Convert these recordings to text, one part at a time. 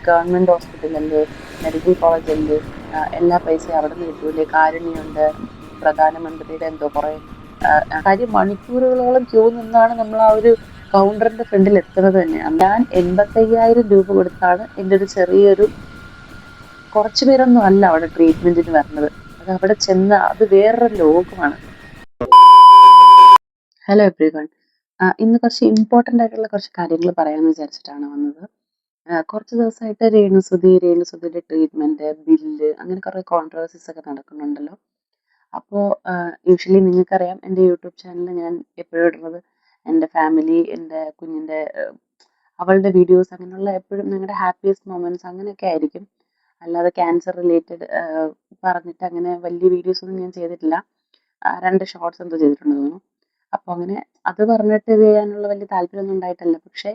Government ഹോസ്പിറ്റലല്ലേ, medical കോളേജല്ലേ, എല്ലാ പൈസയും അവിടെ നിന്ന് കിട്ടൂലേ, കാരുണ്യമുണ്ട്, പ്രധാനമന്ത്രിയുടെ എന്തോ കുറെ കാര്യം മണിക്കൂറുകളോളം ക്യൂ നിന്നാണ് നമ്മൾ ആ ഒരു കൗണ്ടറിന്റെ ഫ്രണ്ടിൽ എത്തുന്നത് തന്നെ. ഞാൻ 85,000 രൂപ കൊടുത്താണ് എൻ്റെ ഒരു ചെറിയൊരു, കുറച്ചു പേരൊന്നും അല്ല അവിടെ ട്രീറ്റ്മെന്റിന് വരുന്നത്. അത് അവിടെ ചെന്ന അത് വേറൊരു ലോകമാണ്. ഹലോ എവ്രി വൺ, ഇന്ന് കുറച്ച് ഇമ്പോർട്ടൻ്റ് ആയിട്ടുള്ള കുറച്ച് കാര്യങ്ങൾ പറയാമെന്ന് വിചാരിച്ചിട്ടാണ് വന്നത്. കുറച്ച് ദിവസമായിട്ട് രേണുസുധിയുടെ ട്രീറ്റ്മെന്റ്, ബില്ല്, അങ്ങനെ കുറേ കോൺട്രവേഴ്സീസ് ഒക്കെ നടക്കുന്നുണ്ടല്ലോ. അപ്പോൾ യൂഷ്വലി നിങ്ങൾക്കറിയാം, എൻ്റെ യൂട്യൂബ് ചാനലിൽ ഞാൻ എപ്പോഴും ഇടുന്നത് എൻ്റെ ഫാമിലി, എൻ്റെ കുഞ്ഞിൻ്റെ അവളുടെ വീഡിയോസ്, അങ്ങനെയുള്ള എപ്പോഴും നിങ്ങളുടെ ഹാപ്പിയസ്റ്റ് മൊമെന്റ്സ് അങ്ങനെയൊക്കെ ആയിരിക്കും. അല്ലാതെ ക്യാൻസർ റിലേറ്റഡ് പറഞ്ഞിട്ട് അങ്ങനെ വലിയ വീഡിയോസ് ഒന്നും ഞാൻ ചെയ്തിട്ടില്ല. 2 ഷോർട്സ് എന്തോ ചെയ്തിട്ടുണ്ടെന്ന് തോന്നുന്നു. അപ്പോൾ അങ്ങനെ അത് പറഞ്ഞിട്ട് ഇത് ചെയ്യാനുള്ള വലിയ താല്പര്യമൊന്നും ഉണ്ടായിട്ടല്ല. പക്ഷേ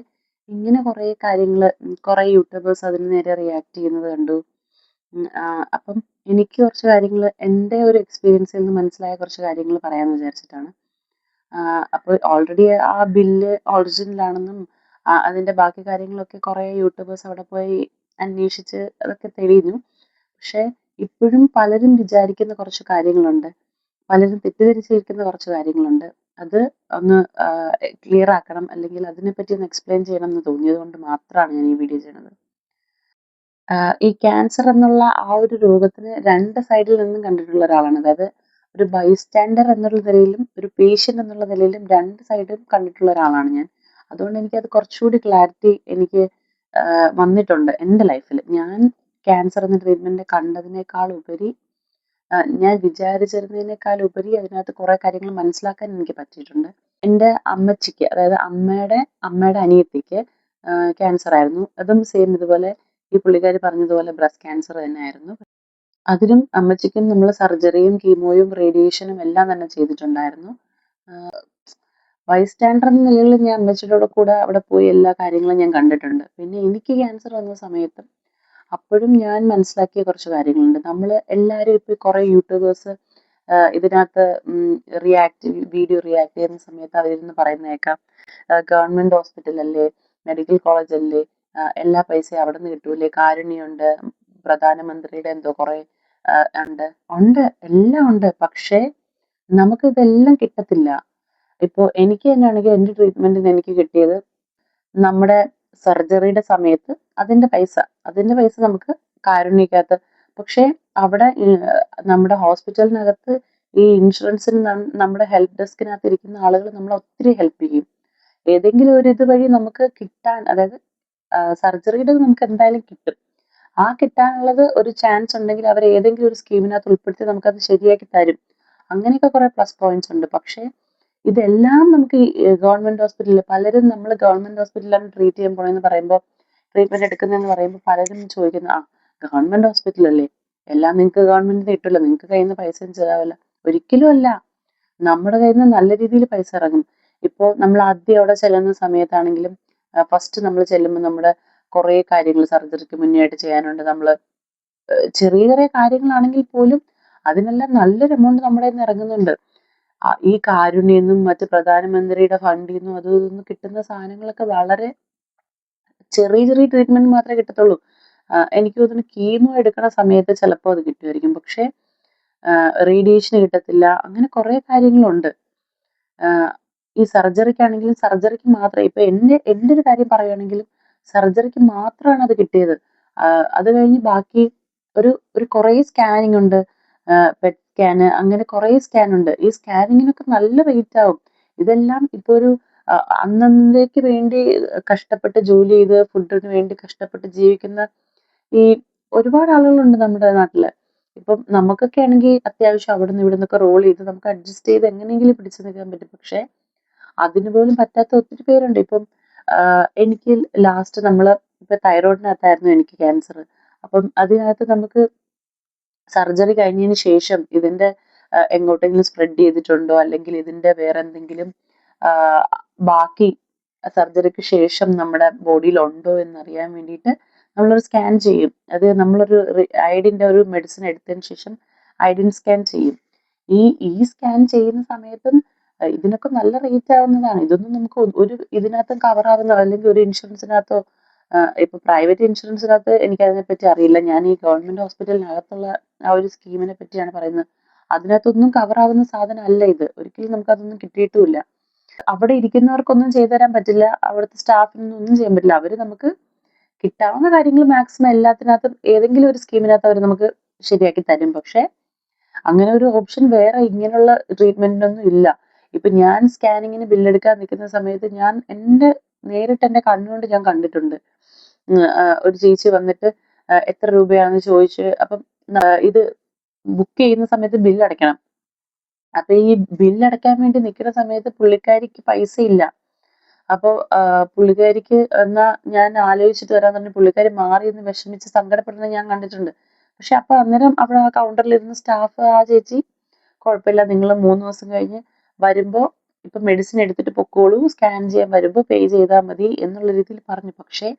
ഇങ്ങനെ കുറേ കാര്യങ്ങൾ, കുറേ യൂട്യൂബേഴ്സ് അതിന് നേരെ റിയാക്ട് ചെയ്യുന്നത് കണ്ടു. അപ്പം എനിക്ക് കുറച്ച് കാര്യങ്ങൾ, എൻ്റെ ഒരു എക്സ്പീരിയൻസിൽ നിന്ന് മനസ്സിലായ കുറച്ച് കാര്യങ്ങൾ പറയാമെന്ന് വിചാരിച്ചിട്ടാണ്. അപ്പോൾ ഓൾറെഡി ആ ബില്ല് ഒറിജിനലാണെന്നും അതിൻ്റെ ബാക്കി കാര്യങ്ങളൊക്കെ കുറേ യൂട്യൂബേഴ്സ് അവിടെ പോയി അന്വേഷിച്ച് അതൊക്കെ തെളിഞ്ഞു. പക്ഷേ ഇപ്പോഴും പലരും വിചാരിക്കുന്ന കുറച്ച് കാര്യങ്ങളുണ്ട്, പലരും തെറ്റിദ്ധരിച്ചിരിക്കുന്ന കുറച്ച് കാര്യങ്ങളുണ്ട്. അത് ഒന്ന് ക്ലിയർ ആക്കണം, അല്ലെങ്കിൽ അതിനെപ്പറ്റി ഒന്ന് എക്സ്പ്ലെയിൻ ചെയ്യണം എന്ന് തോന്നിയത് കൊണ്ട് മാത്രമാണ് ഞാൻ ഈ വീഡിയോ ചെയ്യുന്നത്. ഈ ക്യാൻസർ എന്നുള്ള ആ ഒരു രോഗത്തിന് 2 സൈഡിൽ നിന്നും കണ്ടിട്ടുള്ള ഒരാളാണ്. അതായത് ഒരു ബൈസ്റ്റാൻഡർ എന്നുള്ള നിലയിലും ഒരു പേഷ്യൻ്റ് എന്നുള്ള നിലയിലും 2 സൈഡും കണ്ടിട്ടുള്ള ഒരാളാണ് ഞാൻ. അതുകൊണ്ട് എനിക്കത് കുറച്ചുകൂടി ക്ലാരിറ്റി എനിക്ക് വന്നിട്ടുണ്ട് എൻ്റെ ലൈഫിൽ. ഞാൻ ക്യാൻസർ എന്ന ട്രീറ്റ്മെൻറ്റ് കണ്ടതിനേക്കാൾ ഉപരി, ഞാൻ വിചാരിച്ചിരുന്നതിനേക്കാൾ ഉപരി അതിനകത്ത് കുറേ കാര്യങ്ങൾ മനസ്സിലാക്കാൻ എനിക്ക് പറ്റിയിട്ടുണ്ട്. എൻ്റെ അമ്മച്ചിക്ക്, അതായത് അമ്മയുടെ അനിയത്തിക്ക് ക്യാൻസർ ആയിരുന്നു. അതും സെയിം ഇതുപോലെ ഈ പുള്ളിക്കാരി പറഞ്ഞതുപോലെ ബ്രസ്റ്റ് ക്യാൻസർ തന്നെയായിരുന്നു. അതിനും അമ്മച്ചിക്കും നമ്മൾ സർജറിയും കീമോയും റേഡിയേഷനും എല്ലാം തന്നെ ചെയ്തിട്ടുണ്ടായിരുന്നു. ബൈസ്റ്റാൻഡർ എന്ന നിലയിൽ ഞാൻ അമ്മച്ചിയുടെ കൂടെ അവിടെ പോയി എല്ലാ കാര്യങ്ങളും ഞാൻ കണ്ടിട്ടുണ്ട്. പിന്നെ എനിക്ക് ക്യാൻസർ വന്ന സമയത്തും അപ്പോഴും ഞാൻ മനസ്സിലാക്കിയ കുറച്ച് കാര്യങ്ങളുണ്ട്. നമ്മൾ എല്ലാവരും ഇപ്പോൾ കുറേ യൂട്യൂബേഴ്സ് ഇതിനകത്ത് വീഡിയോ റിയാക്ട് ചെയ്യുന്ന സമയത്ത് അവരിരുന്ന് പറയുന്ന കേൾക്കാം, ഗവൺമെന്റ് ഹോസ്പിറ്റലല്ലേ, മെഡിക്കൽ കോളേജല്ലേ, എല്ലാ പൈസയും അവിടെ നിന്ന് കിട്ടൂലേ, കാരുണ്യമുണ്ട്, പ്രധാനമന്ത്രിയുടെ എന്തോ കുറെ ഉണ്ട്, എല്ലാം ഉണ്ട്. പക്ഷേ നമുക്ക് ഇതെല്ലാം കിട്ടത്തില്ല. ഇപ്പോൾ എനിക്ക് തന്നെയാണെങ്കിൽ എൻ്റെ ട്രീറ്റ്മെന്റിന് എനിക്ക് കിട്ടിയത് നമ്മുടെ സർജറിയുടെ സമയത്ത് അതിന്റെ പൈസ നമുക്ക് കാരുണ്യക്കകത്ത്. പക്ഷേ അവിടെ നമ്മുടെ ഹോസ്പിറ്റലിനകത്ത് ഈ ഇൻഷുറൻസിന് നമ്മുടെ ഹെൽപ്പ് ഡെസ്കിനകത്ത് ഇരിക്കുന്ന ആളുകൾ നമ്മളെ ഒത്തിരി ഹെൽപ്പ് ചെയ്യും. ഏതെങ്കിലും ഒരു ഇത് വഴി നമുക്ക് കിട്ടാൻ, അതായത് സർജറിയുടെ നമുക്ക് എന്തായാലും കിട്ടും. ആ കിട്ടാനുള്ളത് ഒരു ചാൻസ് ഉണ്ടെങ്കിൽ അവർ ഏതെങ്കിലും ഒരു സ്കീമിനകത്ത് ഉൾപ്പെടുത്തി നമുക്കത് ശരിയാക്കി തരും. അങ്ങനെയൊക്കെ കുറെ പ്ലസ് പോയിന്റ്സ് ഉണ്ട്. പക്ഷേ ഇതെല്ലാം നമുക്ക് ഈ ഗവൺമെന്റ് ഹോസ്പിറ്റലിൽ, പലരും നമ്മൾ ഗവൺമെന്റ് ഹോസ്പിറ്റലിലാണ് ട്രീറ്റ് ചെയ്യാൻ പോണെന്ന് പറയുമ്പോൾ, ട്രീറ്റ്മെന്റ് എടുക്കുന്നതെന്ന് പറയുമ്പോൾ പലരും ചോദിക്കുന്ന, ഗവൺമെന്റ് ഹോസ്പിറ്റലല്ലേ, എല്ലാം നിങ്ങൾക്ക് ഗവൺമെന്റിന് കിട്ടുമല്ലോ, നിങ്ങൾക്ക് കയ്യിൽ നിന്ന് പൈസ ചിലവില്ല. ഒരിക്കലും അല്ല. നമ്മുടെ കയ്യിൽ നിന്ന് നല്ല രീതിയിൽ പൈസ ഇറങ്ങും. ഇപ്പോൾ നമ്മൾ ആദ്യം അവിടെ ചെല്ലുന്ന സമയത്താണെങ്കിലും, ഫസ്റ്റ് നമ്മൾ ചെല്ലുമ്പോൾ നമ്മുടെ കുറേ കാര്യങ്ങൾ സർജറിക്ക് മുന്നേ ആയിട്ട് ചെയ്യാനുണ്ട്. നമ്മൾ ചെറിയ ചെറിയ കാര്യങ്ങളാണെങ്കിൽ പോലും അതിനെല്ലാം നല്ലൊരു എമൗണ്ട് നമ്മുടെ കയ്യിൽ നിന്ന് ഇറങ്ങുന്നുണ്ട്. ഈ കാരുണ്യെന്നും മറ്റ് പ്രധാനമന്ത്രിയുടെ ഫണ്ടിൽ നിന്നും അതും ഇതൊന്നും കിട്ടുന്ന സാധനങ്ങളൊക്കെ വളരെ ചെറിയ ചെറിയ ട്രീറ്റ്മെന്റ് മാത്രമേ കിട്ടത്തുള്ളൂ. എനിക്ക് തോന്നുന്നു കീമോ എടുക്കണ സമയത്ത് ചിലപ്പോൾ അത് കിട്ടുമായിരിക്കും, പക്ഷേ റേഡിയേഷന് കിട്ടത്തില്ല. അങ്ങനെ കുറേ കാര്യങ്ങളുണ്ട്. ഈ സർജറിക്കാണെങ്കിലും സർജറിക്ക് മാത്രമേ, ഇപ്പൊ എൻ്റെ ഒരു കാര്യം പറയുകയാണെങ്കിലും സർജറിക്ക് മാത്രമാണ് അത് കിട്ടിയത്. അത് കഴിഞ്ഞ് ബാക്കി ഒരു കുറേ സ്കാനിങ് ഉണ്ട്, പെറ്റ് സ്കാന്, അങ്ങനെ കുറേ സ്കാൻ ഉണ്ട്. ഈ സ്കാനിങ്ങിനൊക്കെ നല്ല റേറ്റ് ആവും. ഇതെല്ലാം ഇപ്പൊ ഒരു അന്നന്നേക്ക് വേണ്ടി കഷ്ടപ്പെട്ട് ജോലി ചെയ്ത് ഫുഡിന് വേണ്ടി കഷ്ടപ്പെട്ട് ജീവിക്കുന്ന ഈ ഒരുപാട് ആളുകളുണ്ട് നമ്മുടെ നാട്ടില്. ഇപ്പം നമുക്കൊക്കെ ആണെങ്കിൽ അത്യാവശ്യം അവിടെ നിന്ന് ഇവിടെ നിന്നൊക്കെ റോൾ ചെയ്ത് നമുക്ക് അഡ്ജസ്റ്റ് ചെയ്ത് എങ്ങനെയെങ്കിലും പിടിച്ചു നിൽക്കാൻ പറ്റും. പക്ഷെ അതിന് പോലും പറ്റാത്ത ഒത്തിരി പേരുണ്ട്. ഇപ്പം എനിക്ക് ലാസ്റ്റ് ഇപ്പൊ തൈറോയിഡിനകത്തായിരുന്നു എനിക്ക് ക്യാൻസർ. അപ്പം അതിനകത്ത് നമുക്ക് സർജറി കഴിഞ്ഞതിന് ശേഷം ഇതിന്റെ എങ്ങോട്ടെങ്കിലും സ്പ്രെഡ് ചെയ്തിട്ടുണ്ടോ, അല്ലെങ്കിൽ ഇതിന്റെ വേറെ എന്തെങ്കിലും ബാക്കി സർജറിക്ക് ശേഷം നമ്മുടെ ബോഡിയിൽ ഉണ്ടോ എന്നറിയാൻ വേണ്ടിയിട്ട് നമ്മളൊരു സ്കാൻ ചെയ്യും. അത് നമ്മളൊരു അയഡിന്റെ ഒരു മെഡിസിൻ എടുത്തതിന് ശേഷം അയഡിൻ സ്കാൻ ചെയ്യും. ഈ സ്കാൻ ചെയ്യുന്ന സമയത്തും ഇതിനൊക്കെ നല്ല റേറ്റ് ആവുന്നതാണ്. ഇതൊന്നും നമുക്ക് ഇതിനകത്തും കവർ ആവുന്ന, അല്ലെങ്കിൽ ഒരു ഇൻഷുറൻസിനകത്തോ ഇപ്പൊ പ്രൈവറ്റ് ഇൻഷുറൻസിനകത്ത് എനിക്ക് അതിനെപ്പറ്റി അറിയില്ല. ഞാൻ ഈ ഗവൺമെന്റ് ഹോസ്പിറ്റലിനകത്തുള്ള ആ ഒരു സ്കീമിനെ പറ്റിയാണ് പറയുന്നത്. അതിനകത്തൊന്നും കവർ ആവുന്ന സാധനം അല്ല ഇത്. ഒരിക്കലും നമുക്ക് അതൊന്നും കിട്ടിയിട്ടുമില്ല. അവിടെ ഇരിക്കുന്നവർക്കൊന്നും ചെയ്തു തരാൻ പറ്റില്ല. അവിടുത്തെ സ്റ്റാഫിനൊന്നും ഒന്നും ചെയ്യാൻ പറ്റില്ല. അവര് നമുക്ക് കിട്ടാവുന്ന കാര്യങ്ങൾ മാക്സിമം എല്ലാത്തിനകത്തും ഏതെങ്കിലും ഒരു സ്കീമിനകത്ത് അവർ നമുക്ക് ശരിയാക്കി തരും. പക്ഷെ അങ്ങനെ ഒരു ഓപ്ഷൻ വേറെ ഇങ്ങനെയുള്ള ട്രീറ്റ്മെന്റിനൊന്നും ഇല്ല. ഇപ്പൊ ഞാൻ സ്കാനിങ്ങിന് ബില്ലെടുക്കാൻ നിൽക്കുന്ന സമയത്ത് ഞാൻ നേരിട്ട് എന്റെ കണ്ണുകൊണ്ട് ഞാൻ കണ്ടിട്ടുണ്ട്. ഒരു ചേച്ചി വന്നിട്ട് എത്ര രൂപയാണെന്ന് ചോദിച്ച്, അപ്പം ഇത് ബുക്ക് ചെയ്യുന്ന സമയത്ത് ബില്ല് അടയ്ക്കണം. അപ്പൊ ഈ ബില്ല് അടയ്ക്കാൻ വേണ്ടി നിൽക്കുന്ന സമയത്ത് പുള്ളിക്കാരിക്ക് പൈസ ഇല്ല. അപ്പൊ പുള്ളിക്കാരിക്ക് എന്നാ ഞാൻ ആലോചിച്ചിട്ട് വരാന്ന് പറഞ്ഞ് പുള്ളിക്കാരി മാറി നിന്ന് വിഷമിച്ച് സങ്കടപ്പെടുന്നത് ഞാൻ കണ്ടിട്ടുണ്ട്. പക്ഷെ അപ്പൊ അന്നേരം അവിടെ ആ കൗണ്ടറിലിരുന്ന സ്റ്റാഫ് ആ ചേച്ചി കുഴപ്പമില്ല, നിങ്ങൾ 3 ദിവസം കഴിഞ്ഞ് വരുമ്പോ ഇപ്പൊ മെഡിസിൻ എടുത്തിട്ട് പൊക്കോളൂ, സ്കാൻ ചെയ്യാൻ വരുമ്പോ പേ ചെയ്താൽ മതി എന്നുള്ള രീതിയിൽ പറഞ്ഞു. പക്ഷെ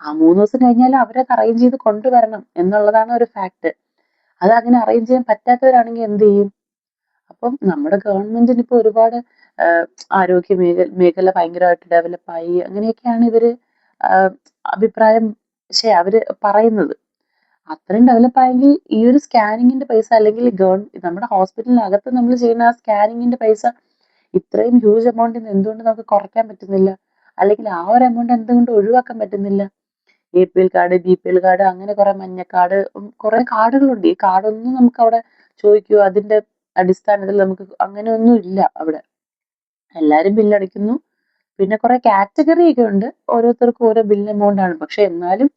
ആ 3 ദിവസം കഴിഞ്ഞാൽ അവരത് അറേഞ്ച് ചെയ്ത് കൊണ്ടുവരണം എന്നുള്ളതാണ് ഒരു ഫാക്ട്. അത് അങ്ങനെ അറേഞ്ച് ചെയ്യാൻ പറ്റാത്തവരാണെങ്കിൽ എന്ത് ചെയ്യും? അപ്പം നമ്മുടെ ഗവൺമെന്റിന് ഇപ്പൊ ഒരുപാട് ആരോഗ്യ മേഖല ഭയങ്കരമായിട്ട് ഡെവലപ്പായി അങ്ങനെയൊക്കെയാണ് ഇവര് അഭിപ്രായം അവര് പറയുന്നത്. അത്രയും ഡെവലപ്പായെങ്കിൽ ഈ ഒരു സ്കാനിങ്ങിന്റെ പൈസ അല്ലെങ്കിൽ നമ്മുടെ ഹോസ്പിറ്റലിനകത്ത് നമ്മൾ ചെയ്യുന്ന ആ സ്കാനിങ്ങിന്റെ പൈസ ഇത്രയും ഹ്യൂജ് എമൗണ്ടിൽ നിന്ന് എന്തുകൊണ്ട് നമുക്ക് കുറയ്ക്കാൻ പറ്റുന്നില്ല? അല്ലെങ്കിൽ ആ ഒരു എമൗണ്ട് എന്തുകൊണ്ട് ഒഴിവാക്കാൻ പറ്റുന്നില്ല? APL കാർഡ്, BPL കാർഡ്, അങ്ങനെ കുറെ മഞ്ഞ കാർഡ്, കുറെ കാർഡുകളുണ്ട്. ഈ കാർഡൊന്നും നമുക്ക് അവിടെ ചോദിക്കുവോ? അതിന്റെ അടിസ്ഥാനത്തിൽ നമുക്ക് അങ്ങനെയൊന്നും ഇല്ല അവിടെ. എല്ലാരും ബില്ലടയ്ക്കുന്നു. പിന്നെ കുറെ കാറ്റഗറി ഒക്കെ ഉണ്ട്. ഓരോരുത്തർക്കും ഓരോ ബിൽ എമൗണ്ട് ആണ്. പക്ഷെ എന്നാലും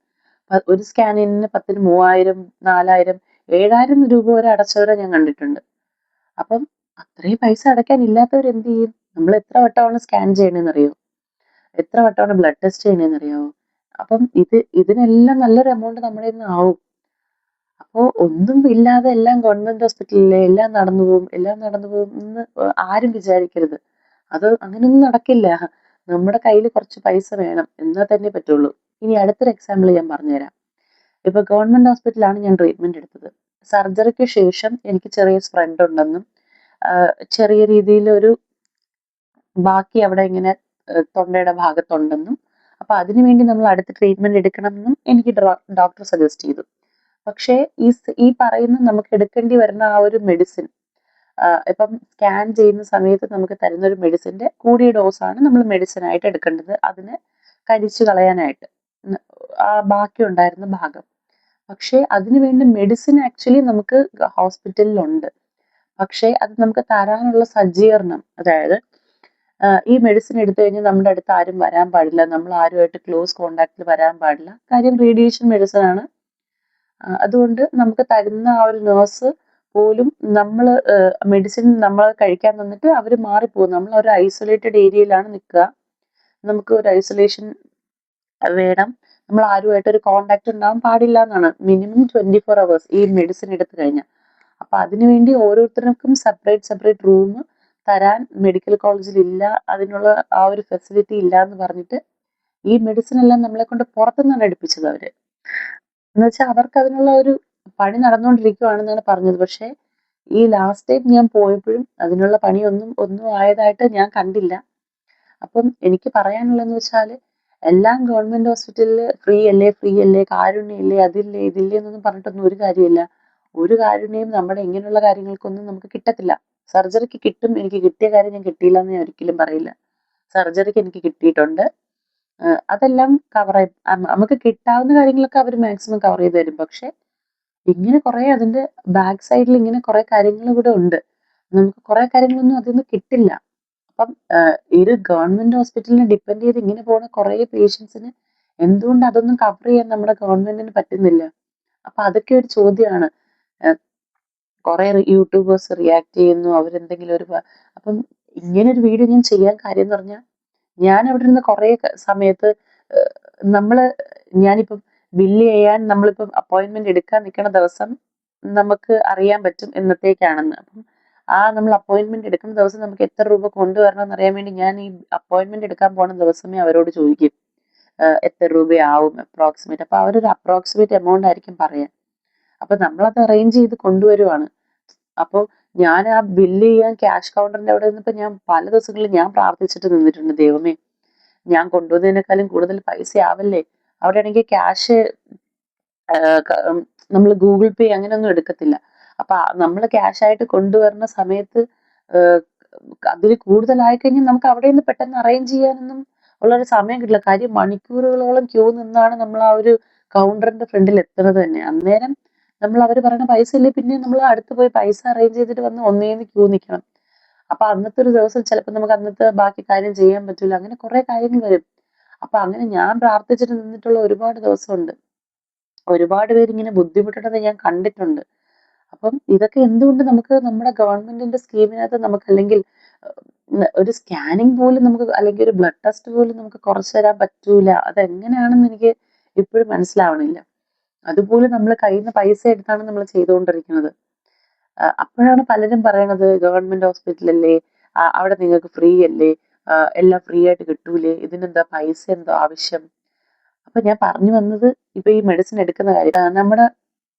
ഒരു സ്കാനിങ്ങിന് 10,000, 3,000, 4,000, 7,000 രൂപ വരെ അടച്ചവരെ ഞാൻ കണ്ടിട്ടുണ്ട്. അപ്പം അത്രയും പൈസ അടയ്ക്കാൻ ഇല്ലാത്തവർ എന്ത് ചെയ്യും? നമ്മൾ എത്ര വട്ടമാണ് സ്കാൻ ചെയ്യണമെന്ന് അറിയോ? എത്ര വട്ടമാണ് ബ്ലഡ് ടെസ്റ്റ് ചെയ്യണമെന്ന് അറിയാവോ? അപ്പം ഇതിനെല്ലാം നല്ലൊരു എമൗണ്ട് നമ്മുടെ നിന്ന് ആവും. അപ്പോ ഒന്നും ഇല്ലാതെ എല്ലാം ഗവൺമെന്റ് ഹോസ്പിറ്റലിലെ എല്ലാം നടന്നു പോകും എന്ന് ആരും വിചാരിക്കരുത്. അത് അങ്ങനെയൊന്നും നടക്കില്ല. നമ്മുടെ കയ്യിൽ കുറച്ച് പൈസ വേണം എന്നാൽ തന്നെ പറ്റുള്ളൂ. ഇനി അടുത്തൊരു എക്സാമ്പിൾ ഞാൻ പറഞ്ഞുതരാം. ഇപ്പൊ ഗവൺമെന്റ് ഹോസ്പിറ്റലാണ് ഞാൻ ട്രീറ്റ്മെന്റ് എടുത്തത്. സർജറിക്ക് ശേഷം എനിക്ക് ചെറിയ സ്പ്രെഡ് ഉണ്ടെന്നും ചെറിയ രീതിയിൽ ഒരു ബാക്കി അവിടെ ഇങ്ങനെ തൊണ്ടയുടെ ഭാഗത്തുണ്ടെന്നും, അപ്പൊ അതിനുവേണ്ടി നമ്മൾ അടുത്ത ട്രീറ്റ്മെന്റ് എടുക്കണമെന്നും എനിക്ക് ഡോക്ടർ സജസ്റ്റ് ചെയ്തു. പക്ഷേ ഈ പറയുന്ന നമുക്ക് എടുക്കേണ്ടി വരുന്ന ആ ഒരു മെഡിസിൻ, ഇപ്പം സ്കാൻ ചെയ്യുന്ന സമയത്ത് നമുക്ക് തരുന്ന ഒരു മെഡിസിന്റെ കൂടിയ ഡോസാണ് നമ്മൾ മെഡിസിൻ ആയിട്ട് എടുക്കേണ്ടത്, അതിന് കരിച്ചു കളയാനായിട്ട് ആ ബാക്കി ഉണ്ടായിരുന്ന ഭാഗം. പക്ഷേ അതിനുവേണ്ടി മെഡിസിൻ ആക്ച്വലി നമുക്ക് ഹോസ്പിറ്റലിലുണ്ട്. പക്ഷേ അത് നമുക്ക് തരാനുള്ള സജ്ജീകരണം, അതായത് ഈ മെഡിസിൻ എടുത്തു കഴിഞ്ഞാൽ നമ്മുടെ അടുത്ത് ആരും വരാൻ പാടില്ല, നമ്മൾ ആരുമായിട്ട് ക്ലോസ് കോണ്ടാക്റ്റിൽ വരാൻ പാടില്ല. കാര്യം റേഡിയേഷൻ മെഡിസിൻ ആണ്. അതുകൊണ്ട് നമുക്ക് തരുന്ന ആ ഒരു നേഴ്സ് പോലും നമ്മൾ മെഡിസിൻ നമ്മൾ കഴിക്കാൻ തന്നിട്ട് അവർ മാറിപ്പോകും. നമ്മൾ ഒരു ഐസൊലേറ്റഡ് ഏരിയയിലാണ് നിൽക്കുക. നമുക്ക് ഒരു ഐസൊലേഷൻ വേണം. നമ്മൾ ആരുമായിട്ട് ഒരു കോണ്ടാക്ട് ഉണ്ടാവാൻ പാടില്ല എന്നാണ്. മിനിമം 24 hours ഈ മെഡിസിൻ എടുത്തു കഴിഞ്ഞാൽ. അപ്പൊ അതിനുവേണ്ടി ഓരോരുത്തർക്കും സെപ്പറേറ്റ് റൂം തരാൻ മെഡിക്കൽ കോളേജിൽ ഇല്ല, അതിനുള്ള ആ ഒരു ഫെസിലിറ്റി ഇല്ല എന്ന് പറഞ്ഞിട്ട് ഈ മെഡിസിൻ എല്ലാം നമ്മളെ കൊണ്ട് പുറത്തുനിന്നാണ് എടുപ്പിച്ചത് അവര്. എന്നുവെച്ചാൽ അവർക്ക് അതിനുള്ള ഒരു പണി നടന്നുകൊണ്ടിരിക്കുകയാണെന്നാണ് പറഞ്ഞത്. പക്ഷെ ഈ ലാസ്റ്റ് ടൈം ഞാൻ പോയപ്പോഴും അതിനുള്ള ഒന്നും ആയതായിട്ട് ഞാൻ കണ്ടില്ല. അപ്പം എനിക്ക് പറയാനുള്ളതെന്ന് വെച്ചാൽ എല്ലാം ഗവൺമെന്റ് ഹോസ്പിറ്റലിൽ ഫ്രീ അല്ലേ, കാരുണ്യമില്ലേ, അതില്ലേ ഇതില്ലേ എന്നൊന്നും പറഞ്ഞിട്ടൊന്നും ഒരു കാര്യമില്ല. ഒരു കാരുണ്യവും നമ്മുടെ ഇങ്ങനെയുള്ള കാര്യങ്ങൾക്കൊന്നും നമുക്ക് കിട്ടത്തില്ല. സർജറിക്ക് കിട്ടും, എനിക്ക് കിട്ടിയ കാര്യം ഞാൻ കിട്ടിയില്ല എന്ന് ഞാൻ ഒരിക്കലും പറയില്ല. സർജറിക്ക് എനിക്ക് കിട്ടിയിട്ടുണ്ട്. അതെല്ലാം നമുക്ക് കിട്ടാവുന്ന കാര്യങ്ങളൊക്കെ അവർ മാക്സിമം കവർ ചെയ്ത് തരും. പക്ഷെ ഇങ്ങനെ കുറെ അതിന്റെ ബാക്ക് സൈഡിൽ ഇങ്ങനെ കുറെ കാര്യങ്ങൾ കൂടെ ഉണ്ട്. നമുക്ക് കുറെ കാര്യങ്ങളൊന്നും അതിൽ നിന്ന് കിട്ടില്ല. അപ്പം ഈ ഒരു ഗവൺമെന്റ് ഹോസ്പിറ്റലിനെ ഡിപ്പെൻഡ് ചെയ്ത് ഇങ്ങനെ പോകുന്ന കുറെ പേഷ്യൻസിന് എന്തുകൊണ്ട് അതൊന്നും കവർ ചെയ്യാൻ നമ്മുടെ ഗവൺമെന്റിന് പറ്റുന്നില്ല? അപ്പൊ അതൊക്കെ ഒരു ചോദ്യമാണ്. കുറെ യൂട്യൂബേഴ്സ് റിയാക്ട് ചെയ്യുന്നു, അവരെന്തെങ്കിലും അപ്പം ഇങ്ങനെ ഒരു വീഡിയോ ഞാൻ ചെയ്യാൻ കാര്യം എന്ന് പറഞ്ഞാൽ, ഞാൻ അവിടെ നിന്ന് കുറെ സമയത്ത് ഞാനിപ്പം ബില്ല് ചെയ്യാൻ നമ്മളിപ്പം അപ്പോയിന്റ്മെന്റ് എടുക്കാൻ നിൽക്കുന്ന ദിവസം നമുക്ക് അറിയാൻ പറ്റും എന്നത്തേക്കാണെന്ന്. അപ്പം നമ്മൾ അപ്പോയിന്റ്മെന്റ് എടുക്കുന്ന ദിവസം നമുക്ക് എത്ര രൂപ കൊണ്ടുവരണം എന്നറിയാൻ വേണ്ടി ഞാൻ ഈ അപ്പോയിന്റ്മെന്റ് എടുക്കാൻ പോണ ദിവസമേ അവരോട് ചോദിക്കും എത്ര രൂപയാവും അപ്രോക്സിമേറ്റ്. അപ്പൊ അവരൊരു അപ്രോക്സിമേറ്റ് എമൗണ്ട് ആയിരിക്കും പറയാൻ. അപ്പൊ നമ്മളത് അറേഞ്ച് ചെയ്ത് കൊണ്ടുവരുവാണ്. അപ്പോൾ ഞാൻ ആ ബില്ല് ചെയ്യാൻ ക്യാഷ് കൗണ്ടറിന്റെ അവിടെ നിന്നപ്പോ ഞാൻ പല ദിവസങ്ങളിൽ ഞാൻ പ്രാർത്ഥിച്ചിട്ട് നിന്നിട്ടുണ്ട്, ദൈവമേ ഞാൻ കൊണ്ടുവന്നതിനേക്കാളും കൂടുതൽ പൈസ ആവല്ലേ, അവിടെ ആണെങ്കിൽ ക്യാഷ് നമ്മൾ ഗൂഗിൾ പേ അങ്ങനെയൊന്നും എടുക്കത്തില്ല. അപ്പൊ നമ്മൾ ക്യാഷ് ആയിട്ട് കൊണ്ടുവരുന്ന സമയത്ത് അതിൽ കൂടുതലായി കഴിഞ്ഞാൽ നമുക്ക് അവിടെ നിന്ന് പെട്ടെന്ന് അറേഞ്ച് ചെയ്യാനൊന്നും ഉള്ളൊരു സമയം കിട്ടില്ല. കാര്യം മണിക്കൂറുകളോളം ക്യൂ നിന്നാണ് നമ്മൾ ആ ഒരു കൗണ്ടറിന്റെ ഫ്രണ്ടിൽ എത്തുന്നത് തന്നെ. അന്നേരം നമ്മൾ അവർ പറയുന്ന പൈസ ഇല്ലേ, പിന്നെ നമ്മൾ അടുത്ത് പോയി പൈസ അറേഞ്ച് ചെയ്തിട്ട് വന്ന് ഒന്നേന്ന് ക്യൂ നിൽക്കണം. അപ്പൊ അന്നത്തെ ഒരു ദിവസം ചിലപ്പോൾ നമുക്ക് അന്നത്തെ ബാക്കി കാര്യം ചെയ്യാൻ പറ്റില്ല. അങ്ങനെ കുറെ കാര്യങ്ങൾ വരും. അപ്പൊ അങ്ങനെ ഞാൻ പ്രാർത്ഥിച്ചിട്ട് നിന്നിട്ടുള്ള ഒരുപാട് ദിവസമുണ്ട്. ഒരുപാട് പേര് ഇങ്ങനെ ബുദ്ധിമുട്ടുന്നത് ഞാൻ കണ്ടിട്ടുണ്ട്. അപ്പം ഇതൊക്കെ എന്തുകൊണ്ട് നമുക്ക് നമ്മുടെ ഗവൺമെന്റിന്റെ സ്കീമിനകത്ത് നമുക്ക് അല്ലെങ്കിൽ ഒരു സ്കാനിങ് പോലും നമുക്ക് അല്ലെങ്കിൽ ഒരു ബ്ലഡ് ടെസ്റ്റ് പോലും നമുക്ക് കുറച്ചു തരാൻ പറ്റൂല. അതെങ്ങനെയാണെന്ന് എനിക്ക് ഇപ്പോഴും മനസ്സിലാവണില്ല. അതുപോലെ നമ്മൾ കയ്യിൽ നിന്ന് പൈസ എടുത്താണ് നമ്മൾ ചെയ്തുകൊണ്ടിരിക്കുന്നത്. അപ്പോഴാണ് പലരും പറയണത് ഗവൺമെന്റ് ഹോസ്പിറ്റലല്ലേ, അവിടെ നിങ്ങൾക്ക് ഫ്രീ അല്ലേ, എല്ലാം ഫ്രീ ആയിട്ട് കിട്ടൂലേ, ഇതിനെന്താ പൈസ എന്തോ ആവശ്യം. അപ്പൊ ഞാൻ പറഞ്ഞു വന്നത് ഇപ്പൊ ഈ മെഡിസിൻ എടുക്കുന്ന കാര്യം, നമ്മുടെ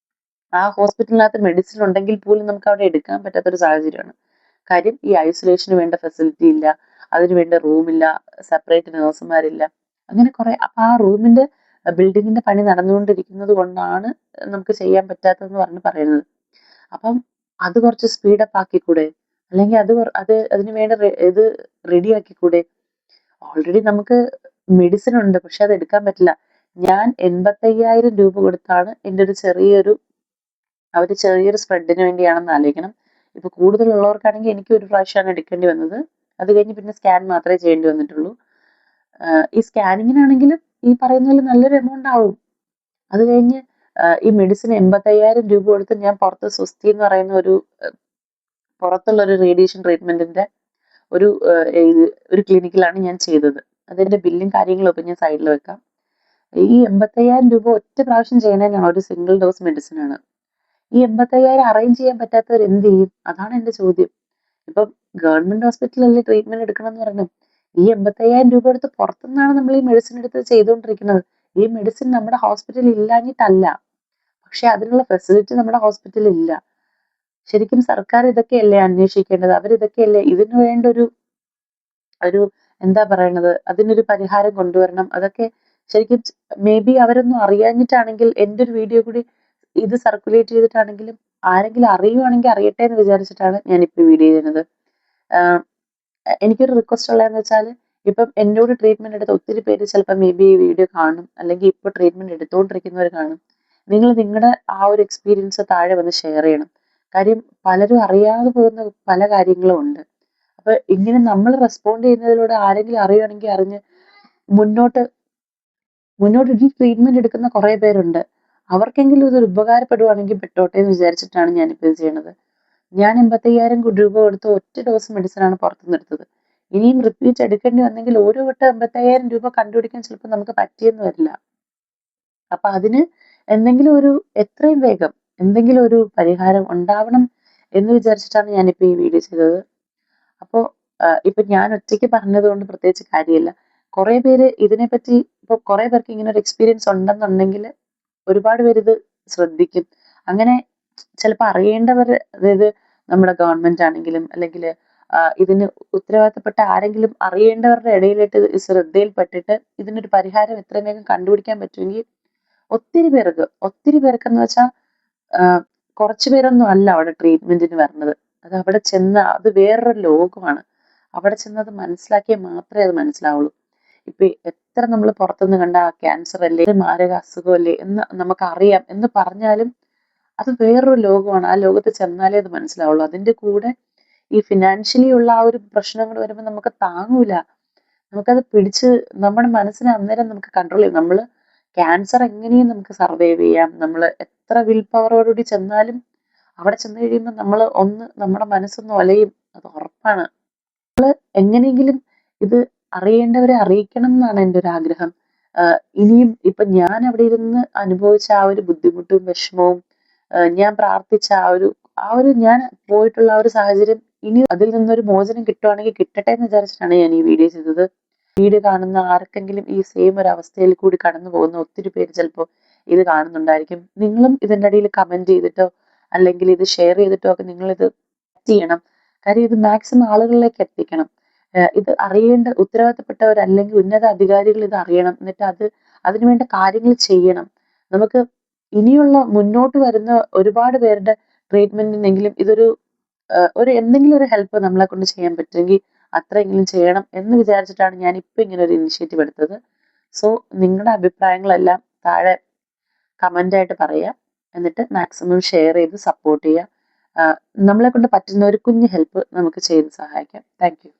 ആ ഹോസ്പിറ്റലിനകത്ത് മെഡിസിൻ ഉണ്ടെങ്കിൽ പോലും നമുക്ക് അവിടെ എടുക്കാൻ പറ്റാത്തൊരു സാഹചര്യമാണ്. കാര്യം ഈ ഐസൊലേഷന് വേണ്ട ഫെസിലിറ്റി ഇല്ല, അതിന് വേണ്ട റൂമില്ല, സെപ്പറേറ്റ് നേഴ്സുമാരില്ല, അങ്ങനെ കുറെ. അപ്പൊ ആ റൂമിന്റെ ബിൽഡിങ്ങിന്റെ പണി നടന്നുകൊണ്ടിരിക്കുന്നത് കൊണ്ടാണ് നമുക്ക് ചെയ്യാൻ പറ്റാത്തതെന്ന് പറയുന്നത്. അപ്പം അത് കുറച്ച് സ്പീഡപ്പ് ആക്കിക്കൂടെ, അല്ലെങ്കിൽ അതിന് വേണ്ട ഇത് റെഡി ആക്കിക്കൂടെ. ഓൾറെഡി നമുക്ക് മെഡിസിൻ ഉണ്ട്, പക്ഷെ അത് എടുക്കാൻ പറ്റില്ല. ഞാൻ 85,000 രൂപ കൊടുത്താണ് എൻ്റെ ഒരു ചെറിയൊരു സ്പ്രെഡിന് വേണ്ടിയാണെന്ന് ആലോചിക്കണം. ഇപ്പൊ കൂടുതലുള്ളവർക്കാണെങ്കിൽ എനിക്ക് ഒരു പ്രാവശ്യമാണ് എടുക്കേണ്ടി വന്നത്. അത് കഴിഞ്ഞ് പിന്നെ സ്കാൻ മാത്രമേ ചെയ്യേണ്ടി വന്നിട്ടുള്ളൂ. ഈ സ്കാനിങ്ങിനാണെങ്കിലും ഈ പറയുന്ന പോലെ നല്ലൊരു എമൗണ്ട് ആവും. അത് കഴിഞ്ഞ് ഈ മെഡിസിൻ 85,000 രൂപ കൊടുത്ത് ഞാൻ പുറത്ത് സ്വസ്തി എന്ന് പറയുന്ന പുറത്തുള്ള ഒരു റേഡിയേഷൻ ട്രീറ്റ്മെന്റിന്റെ ഒരു ക്ലിനിക്കിലാണ് ഞാൻ ചെയ്തത്. അതിന്റെ ബില്ലും കാര്യങ്ങളും ഒക്കെ ഞാൻ സൈഡിൽ വെക്കാം. ഈ 85,000 രൂപ ഒറ്റ പ്രാവശ്യം ചെയ്യണതിനാണ്, ഒരു സിംഗിൾ ഡോസ് മെഡിസിൻ ആണ്. ഈ 85,000 അറേഞ്ച് ചെയ്യാൻ പറ്റാത്തവർ എന്ത് ചെയ്യും? അതാണ് എന്റെ ചോദ്യം. ഇപ്പം ഗവൺമെന്റ് ഹോസ്പിറ്റലിൽ ട്രീറ്റ്മെന്റ് എടുക്കണം എന്ന് പറഞ്ഞു, ഈ 85,000 രൂപ എടുത്ത് പുറത്തുനിന്നാണ് നമ്മൾ ഈ മെഡിസിൻ എടുത്ത് ചെയ്തുകൊണ്ടിരിക്കുന്നത്. ഈ മെഡിസിൻ നമ്മുടെ ഹോസ്പിറ്റലിൽ ഇല്ലാഞ്ഞിട്ടല്ല, പക്ഷെ അതിനുള്ള ഫെസിലിറ്റി നമ്മുടെ ഹോസ്പിറ്റലിൽ ഇല്ല. ശരിക്കും സർക്കാർ ഇതൊക്കെയല്ലേ അന്വേഷിക്കേണ്ടത്? അവരിതൊക്കെയല്ലേ ഇതിനു വേണ്ട ഒരു എന്താ പറയണത്, അതിനൊരു പരിഹാരം കൊണ്ടുവരണം. അതൊക്കെ ശരിക്കും മേ ബി അവരൊന്നും അറിയാഞ്ഞിട്ടാണെങ്കിൽ എൻ്റെ ഒരു വീഡിയോ കൂടി ഇത് സർക്കുലേറ്റ് ചെയ്തിട്ടാണെങ്കിലും ആരെങ്കിലും അറിയുവാണെങ്കിൽ അറിയട്ടെ എന്ന് വിചാരിച്ചിട്ടാണ് ഞാനിപ്പോൾ വീഡിയോ ചെയ്യുന്നത്. എനിക്കൊരു റിക്വസ്റ്റ് ഉള്ളതെന്ന് വെച്ചാൽ, ഇപ്പം എന്നോട് ട്രീറ്റ്മെന്റ് എടുത്ത ഒത്തിരി പേര് ചിലപ്പോൾ മേ ബി ഈ വീഡിയോ കാണും, അല്ലെങ്കിൽ ഇപ്പോൾ ട്രീറ്റ്മെന്റ് എടുത്തുകൊണ്ടിരിക്കുന്നവർ കാണും. നിങ്ങൾ നിങ്ങളുടെ ആ ഒരു എക്സ്പീരിയൻസ് താഴെ വന്ന് ഷെയർ ചെയ്യണം. കാര്യം പലരും അറിയാതെ പോകുന്ന പല കാര്യങ്ങളും ഉണ്ട്. അപ്പൊ ഇങ്ങനെ നമ്മൾ റെസ്പോണ്ട് ചെയ്യുന്നതിലൂടെ ആരെങ്കിലും അറിയുവാണെങ്കിൽ അറിഞ്ഞ് മുന്നോട്ട് ഈ ട്രീറ്റ്മെന്റ് എടുക്കുന്ന കുറെ പേരുണ്ട്. അവർക്കെങ്കിലും ഇതൊരു ഉപകാരപ്പെടുവാണെങ്കിൽ പെട്ടോട്ടെ എന്ന് വിചാരിച്ചിട്ടാണ് ഞാനിപ്പോൾ ഇത് ചെയ്യണത്. ഞാൻ 85,000 രൂപ കൊടുത്ത് ഒറ്റ ഡോസ് മെഡിസിൻ ആണ് പുറത്തുനിന്ന് എടുത്തത്. ഇനിയും റിപ്പീറ്റ് എടുക്കേണ്ടി വന്നെങ്കിൽ ഓരോ വട്ടം 85,000 രൂപ കണ്ടുപിടിക്കാൻ ചിലപ്പോൾ നമുക്ക് പറ്റിയെന്ന് വരില്ല. അപ്പൊ അതിന് എത്രയും വേഗം എന്തെങ്കിലും ഒരു പരിഹാരം ഉണ്ടാവണം എന്ന് വിചാരിച്ചിട്ടാണ് ഞാനിപ്പോ ഈ വീഡിയോ ചെയ്തത്. അപ്പോ ഇപ്പൊ ഞാൻ ഒറ്റയ്ക്ക് പറഞ്ഞത് കൊണ്ട് പ്രത്യേകിച്ച് കാര്യമില്ല. കുറെ പേര് ഇതിനെപ്പറ്റി, ഇപ്പൊ കുറെ പേർക്ക് ഇങ്ങനെ ഒരു എക്സ്പീരിയൻസ് ഉണ്ടെന്നുണ്ടെങ്കിൽ ഒരുപാട് പേര് ഇത് ശ്രദ്ധിക്കും. അങ്ങനെ ചിലപ്പോൾ അറിയേണ്ടവർ, അതായത് നമ്മുടെ ഗവൺമെന്റ് ആണെങ്കിലും അല്ലെങ്കിൽ ഇതിന് ഉത്തരവാദിത്തപ്പെട്ട ആരെങ്കിലും അറിയേണ്ടവരുടെ ഇടയിലിട്ട് ശ്രദ്ധയിൽപ്പെട്ടിട്ട് ഇതിനൊരു പരിഹാരം എത്രയും വേഗം കണ്ടുപിടിക്കാൻ പറ്റുമെങ്കിൽ ഒത്തിരി പേർക്കെന്ന് വെച്ചാൽ കുറച്ചു പേരൊന്നും അല്ല അവിടെ ട്രീറ്റ്മെന്റിന് വരുന്നത്. അത് അവിടെ അത് വേറൊരു ലോകമാണ്. അവിടെ ചെന്നത് മനസ്സിലാക്കിയാൽ മാത്രമേ അത് മനസ്സിലാവുള്ളൂ. ഇപ്പൊ എത്ര നമ്മൾ പുറത്തുനിന്ന് കണ്ട ക്യാൻസർ അല്ലേ, മാരക അസുഖമല്ലേ എന്ന് നമുക്കറിയാം എന്ന് പറഞ്ഞാലും അത് വേറൊരു ലോകമാണ്. ആ ലോകത്ത് ചെന്നാലേ അത് മനസ്സിലാവുള്ളൂ. അതിന്റെ കൂടെ ഈ ഫിനാൻഷ്യലി ഉള്ള ആ ഒരു പ്രശ്നങ്ങൾ വരുമ്പോൾ നമുക്ക് താങ്ങൂല. നമുക്കത് നമ്മുടെ മനസ്സിനെ അന്നേരം നമുക്ക് കൺട്രോൾ ചെയ്യാം. നമ്മള് ക്യാൻസർ എങ്ങനെയും നമുക്ക് സർവൈവ് ചെയ്യാം. നമ്മൾ എത്ര വിൽ പവറോടുകൂടി ചെന്നാലും അവിടെ ചെന്ന് കഴിയുമ്പോൾ നമ്മുടെ മനസ്സൊന്ന് ഒലയും, അത് ഉറപ്പാണ്. എങ്ങനെയെങ്കിലും ഇത് അറിയേണ്ടവരെ അറിയിക്കണം എന്നാണ് എൻ്റെ ഒരു ആഗ്രഹം. ഇനിയും ഇപ്പൊ ഞാൻ അവിടെ ഇരുന്ന് അനുഭവിച്ച ആ ഒരു ബുദ്ധിമുട്ടും വിഷമവും, ഞാൻ പ്രാർത്ഥിച്ച ആ ഒരു ഞാൻ പോയിട്ടുള്ള ആ ഒരു സാഹചര്യം, ഇനി അതിൽ നിന്നൊരു മോചനം കിട്ടുവാണെങ്കിൽ കിട്ടട്ടെ എന്ന് വിചാരിച്ചിട്ടാണ് ഞാൻ ഈ വീഡിയോ ചെയ്തത്. വീഡിയോ കാണുന്ന ആർക്കെങ്കിലും ഈ സെയിം ഒരു അവസ്ഥയിൽ കൂടി കടന്നു പോകുന്ന ഒത്തിരി പേര് ചിലപ്പോൾ ഇത് കാണുന്നുണ്ടായിരിക്കും. നിങ്ങളും ഇതിൻ്റെ അടിയിൽ കമന്റ് ചെയ്തിട്ടോ അല്ലെങ്കിൽ ഇത് ഷെയർ ചെയ്തിട്ടോ ഒക്കെ നിങ്ങൾ ഇത് ചെയ്യണം. കാര്യം ഇത് മാക്സിമം ആളുകളിലേക്ക് എത്തിക്കണം. ഇത് അറിയേണ്ട ഉത്തരവാദിത്തപ്പെട്ടവർ അല്ലെങ്കിൽ ഉന്നത അധികാരികൾ ഇത് അറിയണം. എന്നിട്ട് അതിനുവേണ്ട കാര്യങ്ങൾ ചെയ്യണം. നമുക്ക് ഇനിയുള്ള മുന്നോട്ട് വരുന്ന ഒരുപാട് പേരുടെ ട്രീറ്റ്മെന്റിനെങ്കിലും ഒരു എന്തെങ്കിലും ഒരു ഹെൽപ്പ് നമ്മളെ കൊണ്ട് ചെയ്യാൻ പറ്റുമെങ്കിൽ അത്രയെങ്കിലും ചെയ്യണം എന്ന് വിചാരിച്ചിട്ടാണ് ഞാൻ ഇപ്പൊ ഇങ്ങനെ ഒരു ഇനിഷ്യേറ്റീവ് എടുത്തത്. സോ നിങ്ങളുടെ അഭിപ്രായങ്ങളെല്ലാം താഴെ കമന്റ് ആയിട്ട് പറയാം. എന്നിട്ട് മാക്സിമം ഷെയർ ചെയ്ത് സപ്പോർട്ട് ചെയ്യുക. നമ്മളെ കൊണ്ട് പറ്റുന്ന ഒരു കുഞ്ഞു ഹെൽപ്പ് നമുക്ക് ചെയ്ത് സഹായിക്കാം. Thank you.